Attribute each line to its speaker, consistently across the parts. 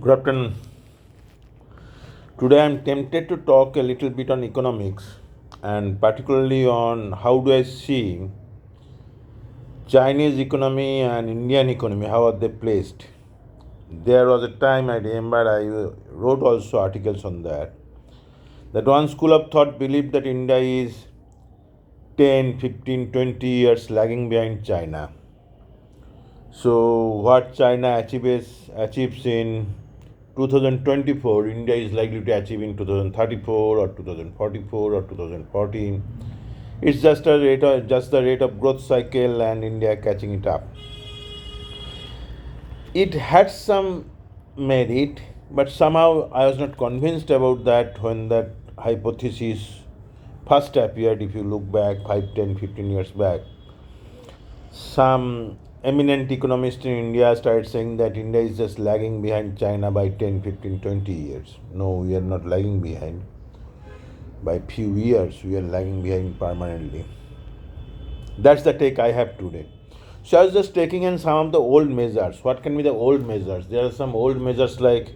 Speaker 1: Good afternoon. Today I am tempted to talk a little bit on economics and particularly on how do I see Chinese economy and Indian economy, how are they placed. There was a time I remember I wrote also articles on that. That one school of thought believed that India is 10, 15, 20 years lagging behind China. So what China achieves in 2024, India is likely to achieve in 2034 or 2044 or 2014. It's just the rate of growth cycle, and India catching it up. It had some merit, but somehow I was not convinced about that when that hypothesis first appeared. If you look back 5, 10, 15 years back, some eminent economists in India started saying that India is just lagging behind China by 10, 15, 20 years. No, we are not lagging behind. By few years, we are lagging behind permanently. That's the take I have today. So I was just taking in some of the old measures. What can be the old measures? There are some old measures like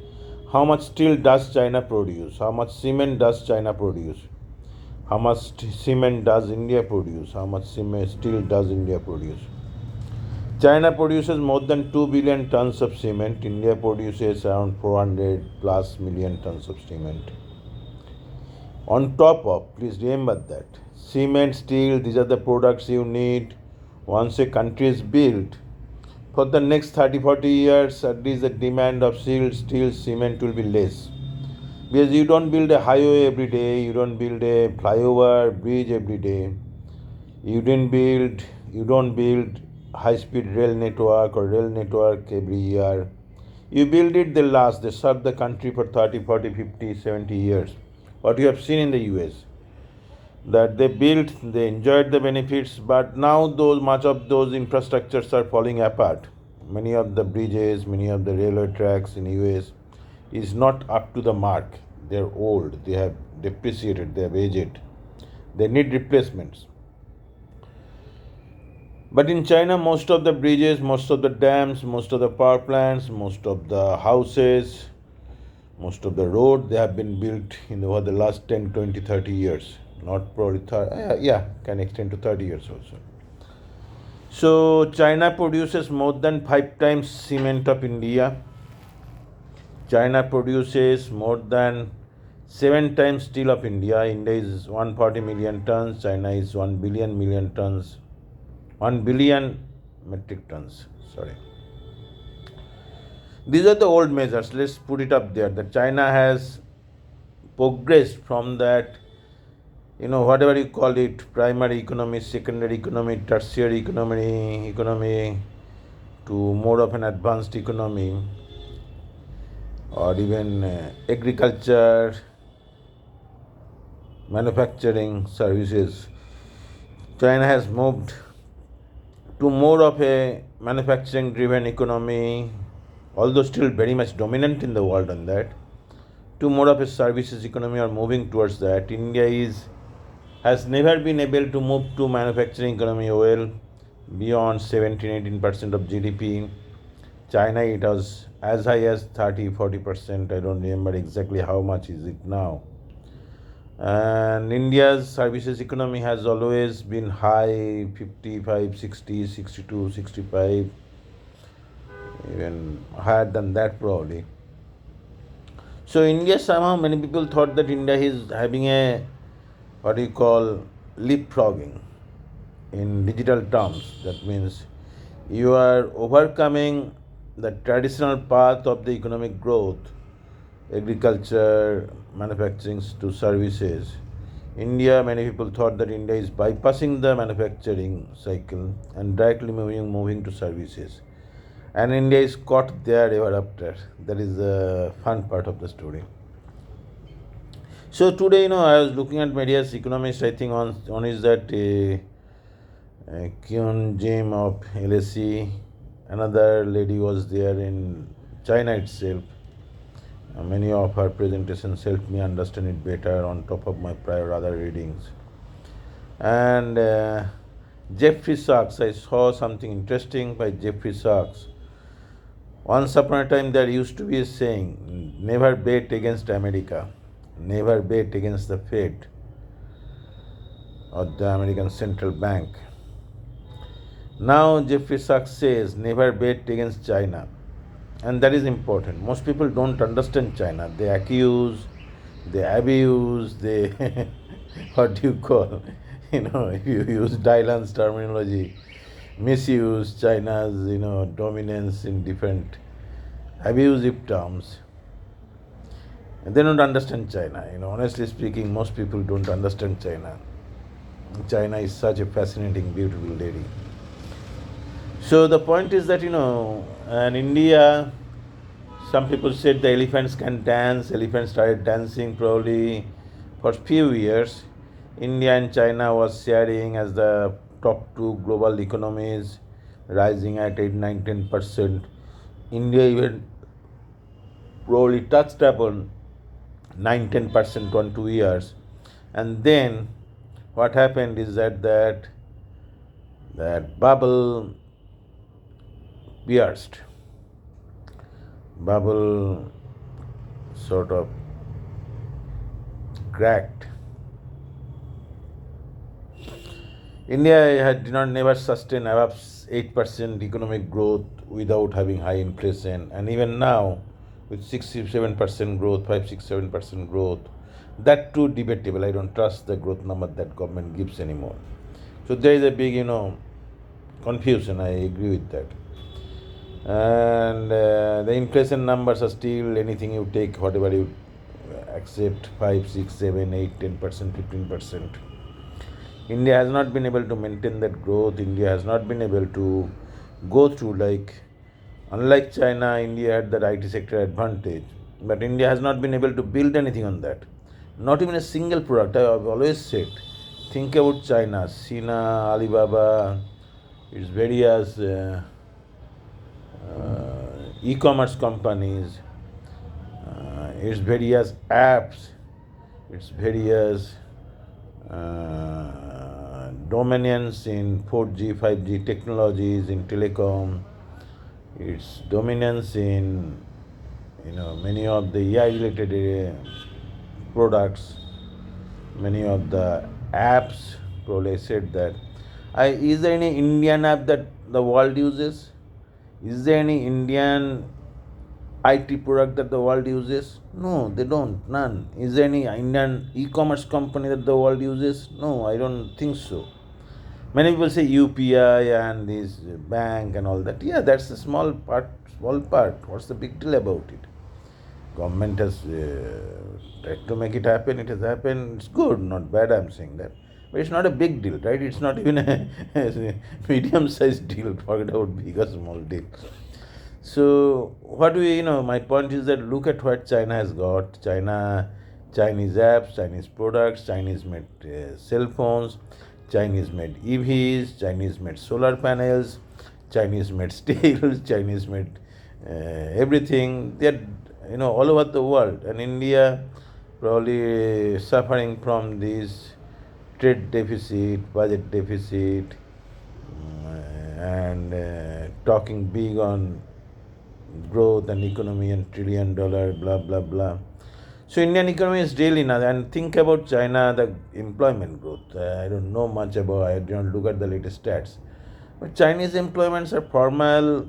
Speaker 1: how much steel does China produce? How much cement does China produce? How much cement does India produce? How much steel does India produce? China produces more than 2 billion tons of cement. India produces around 400 plus million tons of cement. On top of, please remember that cement, steel, these are the products you need once a country is built. For the next 30 40 years, at least the demand of steel, cement will be less. Because you don't build a highway every day, you don't build a flyover, bridge every day, you don't build high speed rail network or rail network every year. You build it, they serve the country for 30, 40, 50, 70 years. What you have seen in the US, that they built, they enjoyed the benefits, but now those much of those infrastructures are falling apart. Many of the bridges, many of the railway tracks in US is not up to the mark. They're old, they have depreciated, they have aged. They need replacements. But in China, most of the bridges, most of the dams, most of the power plants, most of the houses, most of the road, they have been built in over the last 10, 20, 30 years. Not probably 30, yeah, can extend to 30 years also. So China produces more than 5 times cement of India. China produces more than 7 times steel of India. India is 140 million tons. China is 1 billion tons. 1 billion metric tons. Sorry. These are the old measures. Let's put it up there. That China has progressed from that, whatever you call it, primary economy, secondary economy, tertiary economy, to more of an advanced economy, or even agriculture, manufacturing, services. China has moved to more of a manufacturing driven economy, although still very much dominant in the world on that, to more of a services economy or moving towards that. India has never been able to move to manufacturing economy well beyond 17-18% of GDP. China, it was as high as 30-40%. I don't remember exactly how much is it now. And India's services economy has always been high, 55, 60, 62, 65, even higher than that probably. So India, somehow many people thought that India is having a, what do you call, leapfrogging in digital terms. That means you are overcoming the traditional path of the economic growth, agriculture, manufacturing to services. India, many people thought that India is bypassing the manufacturing cycle and directly moving to services. And India is caught there ever after. That is the fun part of the story. So today, I was looking at media's economist. I think on is that Kyun Jim of LSE. Another lady was there in China itself. Many of her presentations helped me understand it better on top of my prior other readings. And Jeffrey Sachs, I saw something interesting by Jeffrey Sachs Once upon a time, there used to be a saying, never bet against America, never bet against the Fed or the American Central Bank. Now, Jeffrey Sachs says, never bet against China. And that is important. Most people don't understand China. They accuse, they abuse, they, what do you call, if you use Dylan's terminology, misuse China's, dominance in different abusive terms. And they don't understand China. Honestly speaking, most people don't understand China. China is such a fascinating, beautiful lady. So the point is that, in India, some people said the elephants can dance. Elephants started dancing probably for few years. India and China was sharing as the top two global economies, rising at 8, 9, 10%. India even probably touched upon 9, 10% on 2 years. And then what happened is that bubble pierced. Bubble sort of cracked. India did not never sustain above 8% economic growth without having high inflation, and even now, with 6-7% growth, 5-6-7% growth, that too debatable. I don't trust the growth number that government gives anymore. So there is a big, confusion. I agree with that. And the inflation numbers are still anything you take, whatever you accept, 5, 6, 7, 8, 10%, 15%. India has not been able to maintain that growth. India has not been able to go through, unlike China, India had that IT sector advantage. But India has not been able to build anything on that. Not even a single product. I have always said, think about China, Sina, Alibaba, its various e-commerce companies, its various apps, its various dominance in 4G, 5G technologies, in telecom, its dominance in many of the AI-related products, many of the apps. Probably said that. Is there any Indian app that the world uses? Is there any Indian IT product that the world uses? No, they don't. None. Is there any Indian e-commerce company that the world uses? No, I don't think so. Many people say UPI and this bank and all that. Yeah, that's a small part. Small part. What's the big deal about it? Government has tried to make it happen. It has happened. It's good, not bad. I'm saying that. But it's not a big deal, right? It's not even a medium-sized deal. Forget about big or small deal. So what my point is that look at what China has got. Chinese apps, Chinese products, Chinese made cell phones, Chinese made EVs, Chinese made solar panels, Chinese made steel, Chinese made everything. They're all over the world, and India probably suffering from this trade deficit, budget deficit, and talking big on growth and economy and $1 trillion, blah blah blah. So Indian economy is really not. And think about China, the employment growth. I don't know much about. I don't look at the latest stats, but Chinese employments are formal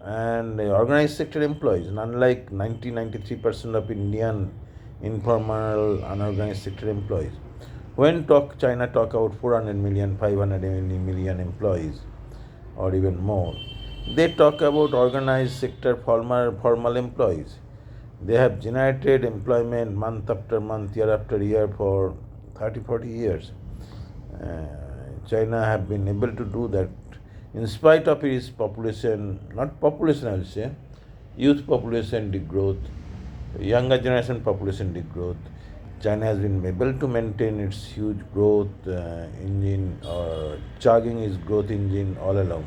Speaker 1: and organized sector employees. And unlike 93% of Indian informal unorganized sector employees. When China talk about 400 million, 500 million employees, or even more, they talk about organized sector formal employees. They have generated employment month after month, year after year for 30, 40 years. China have been able to do that in spite of its population, not population I will say, youth population degrowth, younger generation population degrowth. China has been able to maintain its huge growth engine, or chugging its growth engine all along.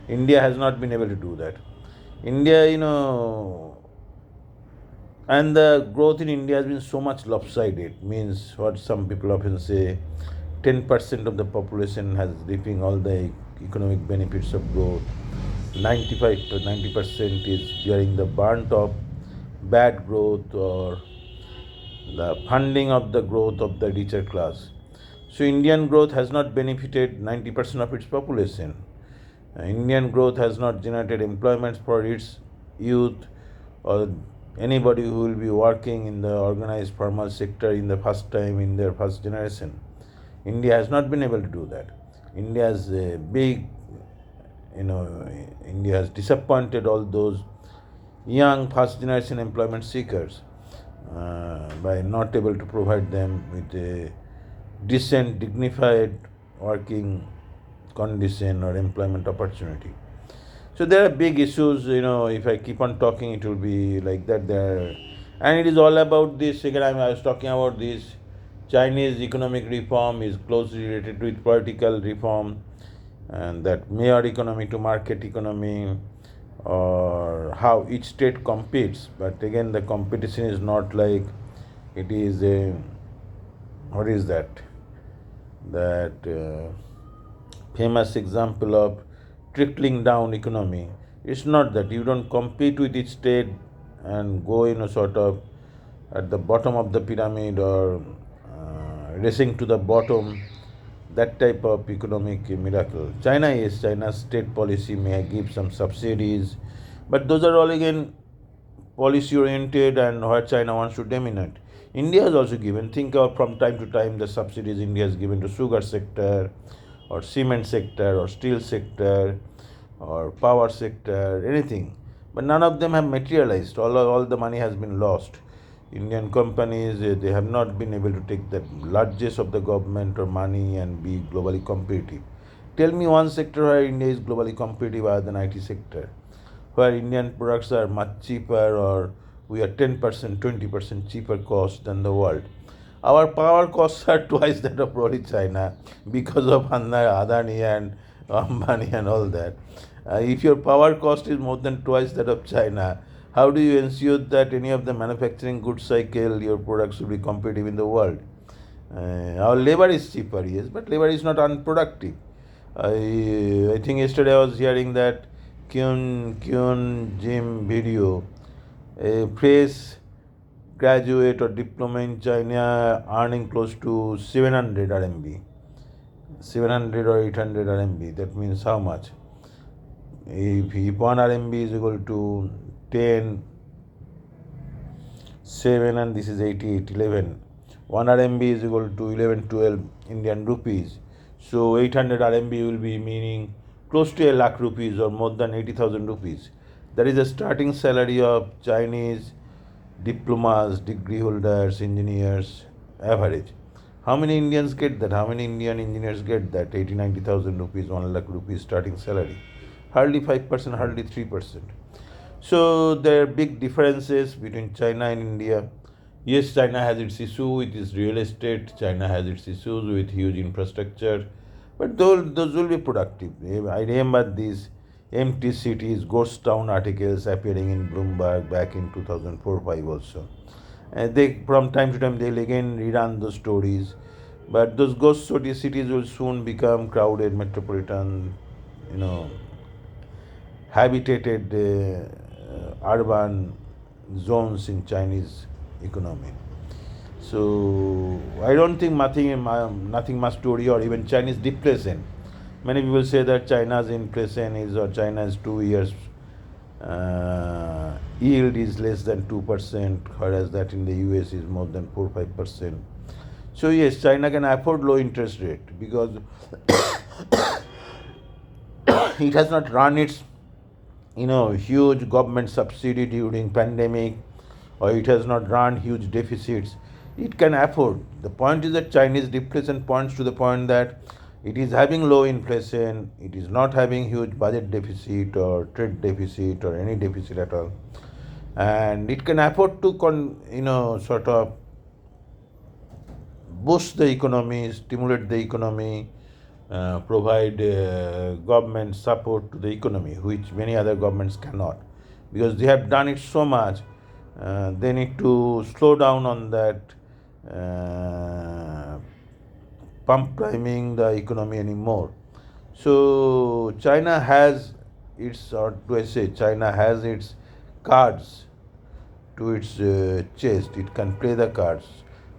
Speaker 1: India has not been able to do that. India, and the growth in India has been so much lopsided. Means what some people often say, 10% of the population has reaping all the economic benefits of growth. 95 to 90% is bearing the brunt of bad growth or the funding of the growth of the richer class. So Indian growth has not benefited 90% of its population. Indian growth has not generated employment for its youth or anybody who will be working in the organized formal sector in the first time in their first generation. India has not been able to do that. India has a big, you know, India has disappointed all those young first generation employment seekers by not able to provide them with a decent, dignified working condition or employment opportunity. So there are big issues, if I keep on talking, it will be like that there. And it is all about this. Again, I was talking about this Chinese economic reform is closely related with political reform, and that mere economy to market economy, or how each state competes. But again, the competition is not like it is a, what is that? That famous example of trickling down economy. It's not that you don't compete with each state and go in a sort of at the bottom of the pyramid or racing to the bottom, that type of economic miracle. China is China's state policy may give some subsidies, but those are all again policy oriented and where China wants to dominate. India has also given, think of from time to time the subsidies India has given to sugar sector or cement sector or steel sector or power sector, anything. But none of them have materialized. All the money has been lost. Indian companies, they have not been able to take the largest of the government or money and be globally competitive. Tell me one sector where India is globally competitive other than IT sector, where Indian products are much cheaper or we are 10%, 20% cheaper cost than the world. Our power costs are twice that of probably China because of Adani and Ambani and all that. If your power cost is more than twice that of China, how do you ensure that any of the manufacturing goods cycle, your products will be competitive in the world? Our labor is cheaper, yes, but labor is not unproductive. I think yesterday I was hearing that Kyun Jim video, a fresh graduate or diploma in China earning close to 700 RMB, 700 or 800 RMB. That means how much? If 1 RMB is equal to 10, 7, and this is 88, 11. 1 RMB is equal to 11, 12 Indian rupees. So 800 RMB will be meaning close to a lakh rupees or more than 80,000 rupees. That is the starting salary of Chinese diplomas, degree holders, engineers, average. How many Indians get that? How many Indian engineers get that? 80, 90,000 rupees, 1 lakh rupees starting salary. Hardly 5%, hardly 3%. So there are big differences between China and India. Yes, China has its issue with its real estate. China has its issues with huge infrastructure, but those will be productive. I remember these empty cities, ghost town articles appearing in Bloomberg back in 2004-5 also. And they from time to time they'll again rerun those stories, but those ghost cities will soon become crowded, metropolitan, you know, habitated urban zones in Chinese economy. So I don't think nothing much to worry or even Chinese deflation. Many people say that China's inflation is or China's 2 years yield is less than 2%, whereas that in the US is more than 4-5%. So yes, China can afford low interest rate because it has not run its huge government subsidy during pandemic, or it has not run huge deficits. It can afford. The point is that Chinese deflation points to the point that it is having low inflation, it is not having huge budget deficit or trade deficit or any deficit at all, and it can afford to sort of boost the economy, stimulate the economy, provide government support to the economy, which many other governments cannot, because they have done it so much. They need to slow down on that, pump priming the economy anymore. So China has its, or do I say, China has its cards to its chest. It can play the cards.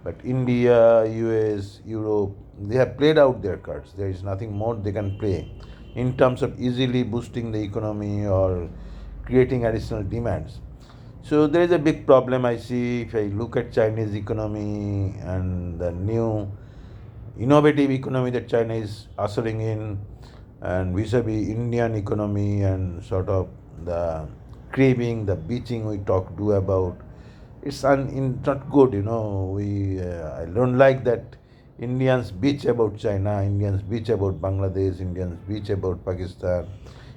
Speaker 1: But India, US, Europe, they have played out their cards. There is nothing more they can play in terms of easily boosting the economy or creating additional demands. So there is a big problem I see if I look at Chinese economy and the new innovative economy that China is ushering in, and vis-a-vis Indian economy and sort of the craving, the beaching we do about. Not good, I don't like that Indians bitch about China, Indians bitch about Bangladesh, Indians bitch about Pakistan,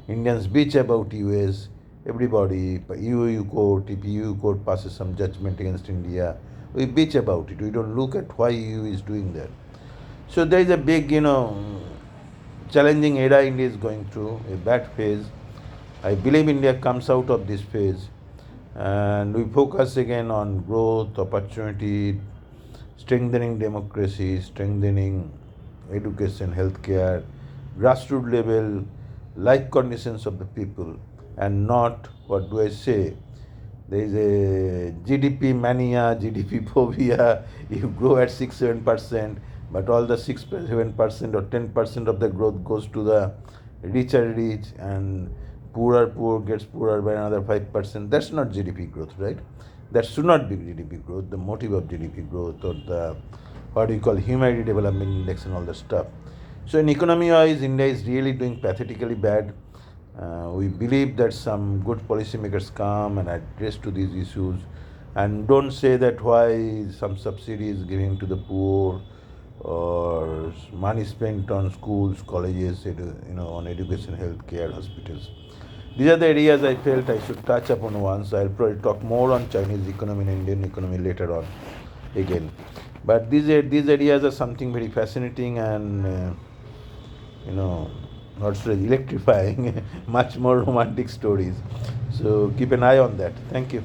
Speaker 1: Indians bitch about US. Everybody, EU court, if EU court passes some judgment against India, we bitch about it. We don't look at why EU is doing that. So there is a big, challenging era India is going through, a bad phase. I believe India comes out of this phase and we focus again on growth, opportunity, strengthening democracy, strengthening education, healthcare, grassroots level, life conditions of the people, and not, what do I say, there is a GDP mania, GDP phobia. You grow at 6-7%, but all the 6-7% or 10% of the growth goes to the richer rich, and poorer poor gets poorer by another 5%. That's not GDP growth, right? That should not be GDP growth. The motive of GDP growth, or the what we call Humanity Development Index and all that stuff. So in economy wise, India is really doing pathetically bad. We believe that some good policymakers come and address to these issues, and don't say that why some subsidies given to the poor or money spent on schools, colleges, on education, healthcare, hospitals. These are the areas I felt I should touch upon once. I'll probably talk more on Chinese economy and Indian economy later on again. But these areas are something very fascinating and not so electrifying, much more romantic stories. So keep an eye on that. Thank you.